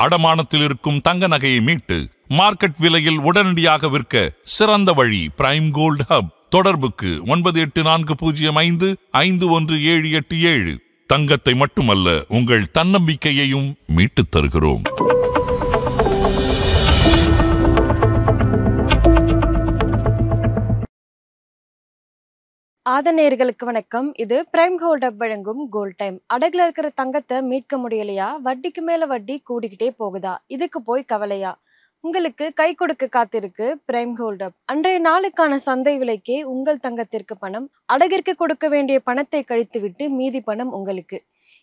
அடமானத்தில் இருக்கும் தங்க நகையை மீட்டு மார்க்கெட் விலையில் உடனடியாக விற்க சிறந்த வழி பிரைம் கோல்ட் ஹப். தொடர்புக்கு 9840551787. தங்கத்தை மட்டுமல்ல, உங்கள் தன்னம்பிக்கையையும் மீட்டுத் தருகிறோம். ஆதநேயர்களுக்கு வணக்கம். இது பிரைம் கோல்ட் ஹப் வழங்கும் கோல்ட் டைம். அடகுல இருக்கிற தங்கத்தை மீட்க முடியலையா? வட்டிக்கு மேல வட்டி கூடிக்கிட்டே போகுதா? இதுக்கு போய் கவலையா? உங்களுக்கு கை கொடுக்க காத்திருக்கு பிரைம் கோல்ட் ஹப். அன்றைய நாளுக்கான சந்தை விலைக்கே உங்கள் தங்கத்திற்கு பணம், அடகிற்கு கொடுக்க வேண்டிய பணத்தை கழித்து விட்டு மீதி பணம் உங்களுக்கு.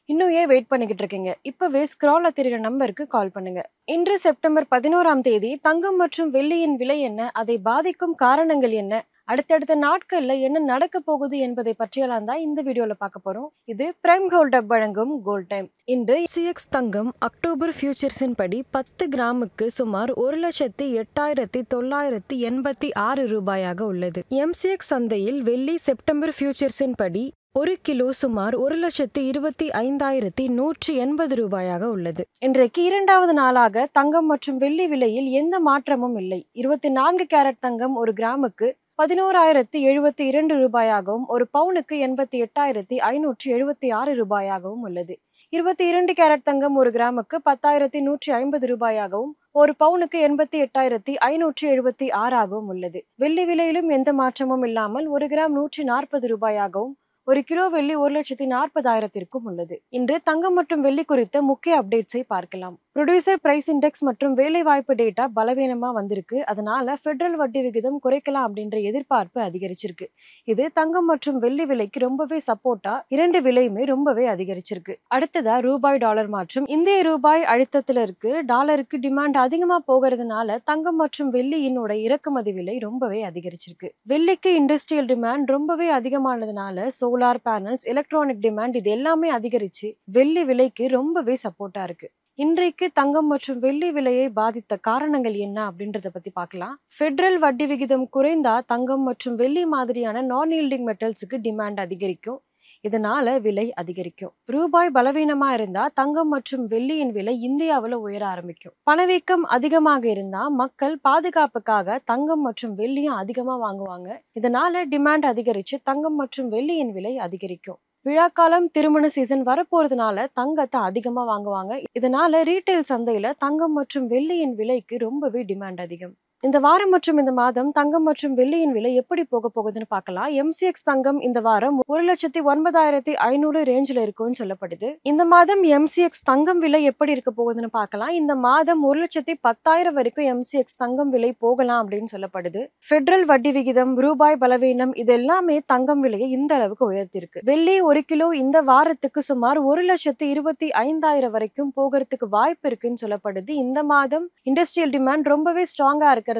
இன்னும் ஏன் வெயிட் பண்ணிக்கிட்டு இருக்கீங்க? இப்பவே ஸ்க்ரால்ல தெரிகிற நம்பருக்கு கால் பண்ணுங்க. இன்று செப்டம்பர் 11ஆம் தேதி தங்கம் மற்றும் வெள்ளியின் விலை என்ன, அதை பாதிக்கும் காரணங்கள் என்ன, அடுத்தடுத்த நாட்கள்ல என்ன நடக்க போகுது என்பதை பற்றியெல்லாம் தான் இந்த வீடியோல பார்க்க போறோம். இது பிரைம் கோல்ட் ஹப் வழங்கும் கோல்ட் டைம். இன்று MCX தங்கம் அக்டோபர் ஃபியூச்சர்ஸின் படி 10 கிராமுக்கு சுமார் 1,08,986 ரூபாயாக உள்ளது. MCX சந்தையில் வெள்ளி செப்டம்பர் ஃபியூச்சர்ஸின் படி 1 கிலோ சுமார் 1,25,180 ரூபாயாக உள்ளது. இன்றைக்கு இரண்டாவது நாளாக தங்கம் மற்றும் வெள்ளி விலையில் எந்த மாற்றமும் இல்லை. 24 கேரட் தங்கம் ஒரு கிராமுக்கு 11,072 ரூபாயாகவும் ஒரு பவுனுக்கு 88,576 ரூபாயாகவும் உள்ளது. 22 கேரட் தங்கம் ஒரு கிராமுக்கு 10,150 ரூபாயாகவும் ஒரு பவுனுக்கு 88,576 உள்ளது. வெள்ளி விலையிலும் எந்த மாற்றமும் இல்லாமல் 1 கிராம் 140 ரூபாயாகவும் ஒரு கிலோ வெள்ளி 1,40,000 உள்ளது. இன்று தங்கம் மற்றும் வெள்ளி குறித்த முக்கிய அப்டேட்ஸை பார்க்கலாம். ப்ரொடியூசர் பிரைஸ் இண்டெக்ஸ் மற்றும் வேலைவாய்ப்பு டேட்டா பலவீனமா வந்திருக்கு. அதனால ஃபெடரல் வட்டி விகிதம் குறைக்கலாம் அப்படின்ற எதிர்பார்ப்பு அதிகரிச்சிருக்கு. இது தங்கம் மற்றும் வெள்ளி விலைக்கு ரொம்பவே சப்போர்ட்டா இரண்டு விலையுமே ரொம்பவே அதிகரிச்சிருக்கு. அடுத்ததா ரூபாய் டாலர் மாற்றம். இந்திய ரூபாய் அழுத்தத்துல இருக்கு. டாலருக்கு டிமாண்ட் அதிகமா போகிறதுனால தங்கம் மற்றும் வெள்ளியினோட இறக்குமதி விலை ரொம்பவே அதிகரிச்சிருக்கு. வெள்ளிக்கு இண்டஸ்ட்ரியல் டிமாண்ட் ரொம்பவே அதிகமானதுனால சோலார் பேனல்ஸ், எலக்ட்ரானிக் டிமாண்ட் இது எல்லாமே அதிகரிச்சு வெள்ளி விலைக்கு ரொம்பவே சப்போர்ட்டா இருக்கு. இன்றைக்கு தங்கம் மற்றும் வெள்ளி விலையை பாதித்த காரணங்கள் என்ன அப்படின்றத பத்தி பார்க்கலாம். ஃபெடரல் வட்டி விகிதம் குறைந்தா தங்கம் மற்றும் வெள்ளி மாதிரியான நான் ஈல்டிங் மெட்டல்ஸுக்கு டிமாண்ட் அதிகரிக்கும். இதனால விலை அதிகரிக்கும். ரூபாய் பலவீனமா இருந்தா தங்கம் மற்றும் வெள்ளியின் விலை இந்தியாவில் உயர ஆரம்பிக்கும். பணவீக்கம் அதிகமாக இருந்தா மக்கள் பாதுகாப்புக்காக தங்கம் மற்றும் வெள்ளியும் அதிகமா வாங்குவாங்க. இதனால டிமாண்ட் அதிகரிச்சு தங்கம் மற்றும் வெள்ளியின் விலை அதிகரிக்கும். விழாக்காலம், திருமண சீசன் வரப்போறதுனால தங்கத்தை அதிகமா வாங்குவாங்க. இதனால ரீட்டைல் சந்தையில தங்கம் மற்றும் வெள்ளியின் விலைக்கு ரொம்பவே டிமாண்ட் அதிகம். இந்த வாரம் மற்றும் இந்த மாதம் தங்கம் மற்றும் வெள்ளியின் விலை எப்படி போக போகுதுன்னு பார்க்கலாம். MCX தங்கம் இந்த வாரம் 1,09,500 ரேஞ்சில் இருக்கும்னு சொல்லப்படுது. இந்த மாதம் MCX தங்கம் விலை எப்படி இருக்க போகுதுன்னு பார்க்கலாம். இந்த மாதம் 1,10,000 வரைக்கும் MCX தங்கம் விலை போகலாம் அப்படின்னு சொல்லப்படுது. ஃபெடரல் வட்டி விகிதம், ரூபாய் பலவீனம் இது எல்லாமே தங்கம் விலையை இந்த அளவுக்கு உயர்த்திருக்கு. வெள்ளி 1 கிலோ இந்த வாரத்துக்கு சுமார் 1,25,000 வரைக்கும் போகிறதுக்கு வாய்ப்பு இருக்குன்னு சொல்லப்படுது. இந்த மாதம் இண்டஸ்ட்ரியல் டிமாண்ட் ரொம்பவே ஸ்ட்ராங்கா இருக்கிறதுனால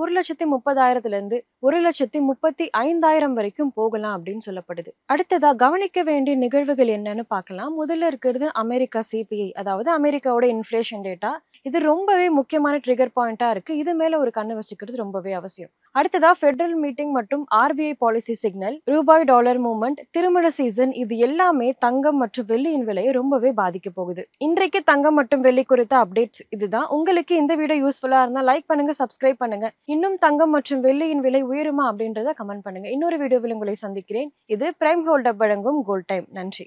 1,30,000 1,35,000 வரைக்கும் போகலாம் அப்படின்னு சொல்லப்படுது. அடுத்ததா கவனிக்க வேண்டிய நிகழ்வுகள் என்னன்னு பார்க்கலாம். முதல்ல இருக்கிறது அமெரிக்கா CPI, அதாவது அமெரிக்காவோட இன்ஃப்ளேஷன் டேட்டா. இது ரொம்பவே முக்கியமான ட்ரிகர் பாயிண்டா இருக்கு. இது மேல ஒரு கண்ணு வச்சுக்கிறது ரொம்பவே அவசியம். அடுத்ததா ஃபெடரல் மீட்டிங் மற்றும் RBI பாலிசி சிக்னல், ரூபாய் டாலர் மூவ்மெண்ட், திருமண சீசன் இது எல்லாமே தங்கம் மற்றும் வெள்ளியின் விலையை ரொம்பவே பாதிக்க போகுது. இன்றைக்கு தங்கம் மற்றும் வெள்ளி குறித்த அப்டேட்ஸ் இதுதான். உங்களுக்கு இந்த வீடியோ யூஸ்ஃபுல்லா இருந்தா லைக் பண்ணுங்க, சப்ஸ்கிரைப் பண்ணுங்க. இன்னும் தங்கம் மற்றும் வெள்ளியின் விலை உயருமா அப்படின்றத கமெண்ட் பண்ணுங்க. இன்னொரு வீடியோவில் உங்களை சந்திக்கிறேன். இது பிரைம் கோல்ட் ஹப் வழங்கும் கோல்ட் டைம். நன்றி.